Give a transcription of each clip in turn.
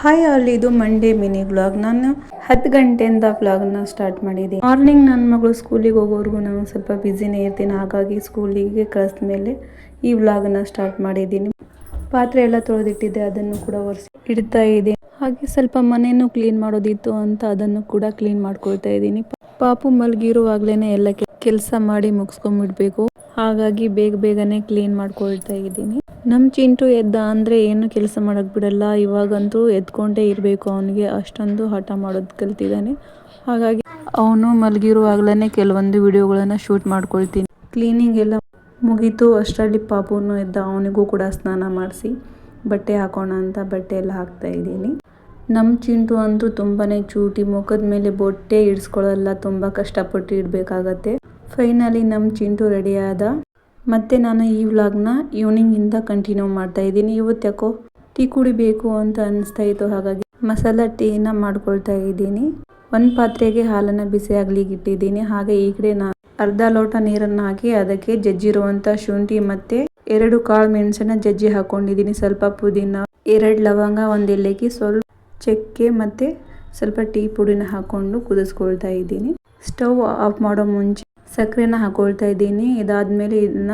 Hi all, ಇದು Monday mini vlog. ನಾನು 10 ಗಂಟೆಯಿಂದ ವ್ಲಾಗ್ನ ಸ್ಟಾರ್ಟ್ ಮಾಡಿದ್ದೀನಿ. ಮಾರ್ನಿಂಗ್ ನನ್ನ ಮಗಳು ಸ್ಕೂಲಿಗೆ ಹೋಗೋವರೆಗೂ ನಾನು ಸ್ವಲ್ಪ ಬ್ಯುಸಿನೇ ಇರ್ತೀನಿ. ಹಾಗಾಗಿ ಸ್ಕೂಲಿಗೆ ಕಳಿಸಿದ ಮೇಲೆ ಈ ವ್ಲಾಗ್ನ ಸ್ಟಾರ್ಟ್ ಮಾಡಿದ್ದೀನಿ. ಪಾತ್ರೆ ಎಲ್ಲ ತೊಳೆದಿಟ್ಟಿದ್ದೆ, ಅದನ್ನು ಕೂಡ ಒರೆಸಿ ಇಡ್ತಾ ಇದ್ದೀನಿ. ಹಾಗೆ ಸ್ವಲ್ಪ ಮನೆಯನ್ನು ಕ್ಲೀನ್ ಮಾಡೋದಿತ್ತು ಅಂತ ಅದನ್ನು ಕೂಡ ಕ್ಲೀನ್ ಮಾಡ್ಕೊಳ್ತಾ ಇದ್ದೀನಿ. ಪಾಪು ಮಲಗಿರುವಾಗಲೇ ಎಲ್ಲ ಕೆಲಸ ಮಾಡಿ ಮುಗಿಸ್ಕೊಂಡ್ಬಿಡ್ಬೇಕು. ಹಾಗಾಗಿ ಬೇಗನೆ ಕ್ಲೀನ್ ಮಾಡ್ಕೊಳ್ತಾ ಇದ್ದೀನಿ. ನಮ್ಮ ಚಿಂಟು ಎದ್ದ ಅಂದರೆ ಏನು ಕೆಲಸ ಮಾಡೋಕ್ಕೆ ಬಿಡಲ್ಲ. ಇವಾಗಂತೂ ಎದ್ಕೊಂಡೇ ಇರಬೇಕು. ಅವನಿಗೆ ಅಷ್ಟೊಂದು ಹಠ ಮಾಡೋದು ಕಲ್ತಿದ್ದಾನೆ. ಹಾಗಾಗಿ ಅವನು ಮಲಗಿರುವಾಗಲೇ ಕೆಲವೊಂದು ವಿಡಿಯೋಗಳನ್ನು ಶೂಟ್ ಮಾಡ್ಕೊಳ್ತೀನಿ. ಕ್ಲೀನಿಂಗ್ ಎಲ್ಲ ಮುಗೀತು. ಅಷ್ಟರಲ್ಲಿ ಪಾಪುನು ಎದ್ದ. ಅವನಿಗೂ ಕೂಡ ಸ್ನಾನ ಮಾಡಿಸಿ ಬಟ್ಟೆ ಹಾಕೋಣ ಅಂತ ಬಟ್ಟೆ ಎಲ್ಲ ಹಾಕ್ತಾ ಇದ್ದೀನಿ. ನಮ್ಮ ಚಿಂಟು ಅಂತೂ ತುಂಬಾ ಚೂಟಿ. ಮುಖದ ಮೇಲೆ ಬೊಟ್ಟೆ ಇಡಿಸ್ಕೊಳ್ಳಲ್ಲ. ತುಂಬ ಕಷ್ಟಪಟ್ಟು ಇಡಬೇಕಾಗತ್ತೆ. ಫೈನಲಿ ನಮ್ಮ ಚಿಂಟು ರೆಡಿ ಆದ. ಮತ್ತೆ ನಾನು ಈ ವ್ಲಾಗ್ನ ಈವ್ನಿಂಗಿಂದ ಕಂಟಿನ್ಯೂ ಮಾಡ್ತಾ ಇದ್ದೀನಿ. ಇವತ್ತು ಯಾಕೋ ಟೀ ಕುಡಿಬೇಕು ಅಂತ ಅನಿಸ್ತಾ ಇತ್ತು. ಹಾಗಾಗಿ ಮಸಾಲ ಟೀನ ಮಾಡ್ಕೊಳ್ತಾ ಇದ್ದೀನಿ. ಒಂದು ಪಾತ್ರೆಗೆ ಹಾಲನ್ನು ಬಿಸಿ ಆಗ್ಲಿಕ್ಕೆ ಇಟ್ಟಿದ್ದೀನಿ. ಹಾಗೆ ಈ ಕಡೆ ನಾನು ಅರ್ಧ ಲೋಟ ನೀರನ್ನು ಹಾಕಿ ಅದಕ್ಕೆ ಜಜ್ಜಿರುವಂಥ ಶುಂಠಿ ಮತ್ತು 2 ಕಾಳು ಮೆಣಸನ್ನ ಜಜ್ಜಿ ಹಾಕೊಂಡಿದ್ದೀನಿ. ಸ್ವಲ್ಪ ಪುದೀನ, 2 ಲವಂಗ, 1 ಏಲಕ್ಕಿ, ಸ್ವಲ್ಪ ಚಕ್ಕೆ ಮತ್ತು ಸ್ವಲ್ಪ ಟೀ ಪುಡಿನ ಹಾಕೊಂಡು ಕುದಿಸ್ಕೊಳ್ತಾ ಇದ್ದೀನಿ. ಸ್ಟವ್ ಆಫ್ ಮಾಡೋ ಮುಂಚೆ ಸಕ್ಕರೆನ ಹಾಕೊಳ್ತಾ ಇದ್ದೀನಿ. ಇದಾದ್ಮೇಲೆ ಇದನ್ನ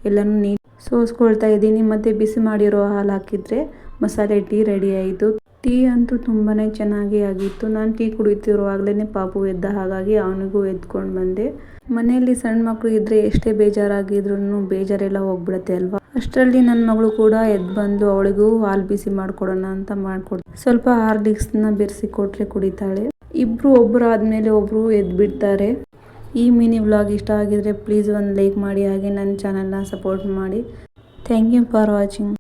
ಎಲ್ಲನೂ ನೀರು ಸೋಸ್ಕೊಳ್ತಾ ಇದ್ದೀನಿ. ಮತ್ತು ಬಿಸಿ ಮಾಡಿರೋ ಹಾಲು ಹಾಕಿದ್ರೆ ಮಸಾಲೆ ಟೀ ರೆಡಿ ಆಯಿತು. ಟೀ ಅಂತೂ ತುಂಬಾ ಚೆನ್ನಾಗಿ ಆಗಿತ್ತು. ನಾನು ಟೀ ಕುಡಿತಿರುವಾಗಲೇ ಪಾಪು ಎದ್ದ. ಹಾಗಾಗಿ ಅವನಿಗೂ ಎದ್ಕೊಂಡು ಬಂದೆ. ಮನೆಯಲ್ಲಿ ಸಣ್ಣ ಮಕ್ಕಳು ಇದ್ದರೆ ಎಷ್ಟೇ ಬೇಜಾರಾಗಿದ್ರು ಬೇಜಾರೆಲ್ಲ ಹೋಗ್ಬಿಡುತ್ತೆ ಅಲ್ವಾ. ಅಷ್ಟರಲ್ಲಿ ನನ್ನ ಮಗಳು ಕೂಡ ಎದ್ದು ಬಂದು ಅವಳಿಗೂ ಹಾಲು ಬಿಸಿ ಮಾಡಿಕೊಡೋಣ ಅಂತ ಮಾಡಿಕೊಡ್ತೀನಿ. ಸ್ವಲ್ಪ ಹಾರ್ಲಿಕ್ಸ್ನ ಬೆರೆಸಿ ಕೊಟ್ಟರೆ ಕುಡಿತಾಳೆ. ಇಬ್ಬರು ಒಬ್ಬರು ಆದಮೇಲೆ ಒಬ್ಬರು ಎದ್ದು ಬಿಡ್ತಾರೆ. ಈ ಮಿನಿ ವ್ಲಾಗ್ ಇಷ್ಟ ಆಗಿದ್ರೆ ಪ್ಲೀಸ್ ಒಂದು ಲೈಕ್ ಮಾಡಿ. ಹಾಗೆ ನನ್ನ ಚಾನಲ್ನ ಸಪೋರ್ಟ್ ಮಾಡಿ. Thank you for watching.